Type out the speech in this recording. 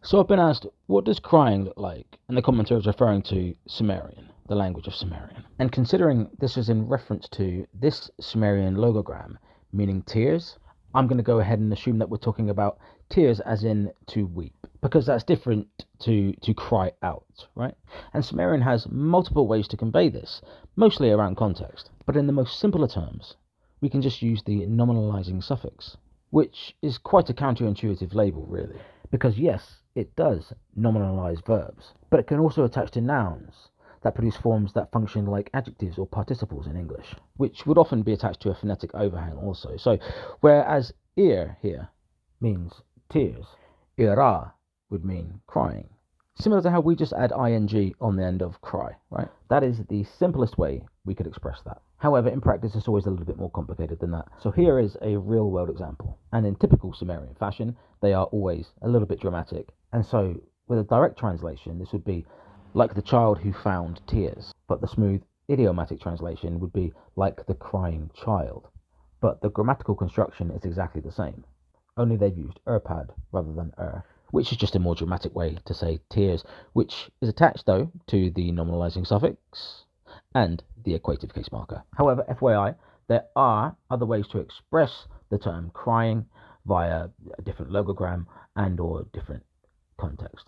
So I've been asked, what does crying look like? And the commentator is referring to Sumerian, the language of Sumerian. And considering this is in reference to this Sumerian logogram, meaning tears, I'm going to go ahead and assume that we're talking about tears as in to weep, because that's different to cry out, right? And Sumerian has multiple ways to convey this, mostly around context. But in the most simpler terms, we can just use the nominalizing suffix, which is quite a counterintuitive label, really. Because yes, it does nominalize verbs, but it can also attach to nouns that produce forms that function like adjectives or participles in English, which would often be attached to a phonetic overhang also. So, whereas ear here means tears, ira would mean crying. Similar to how we just add ing on the end of cry, right? That is the simplest way we could express that. However, in practice, it's always a little bit more complicated than that. So here is a real world example. And in typical Sumerian fashion, they are always a little bit dramatic. And so with a direct translation, this would be like the child who found tears. But the smooth idiomatic translation would be like the crying child. But the grammatical construction is exactly the same. Only they've used erpad rather than which is just a more dramatic way to say tears, which is attached though to the nominalizing suffix and the equative case marker. However, FYI, there are other ways to express the term crying via a different logogram and or different context.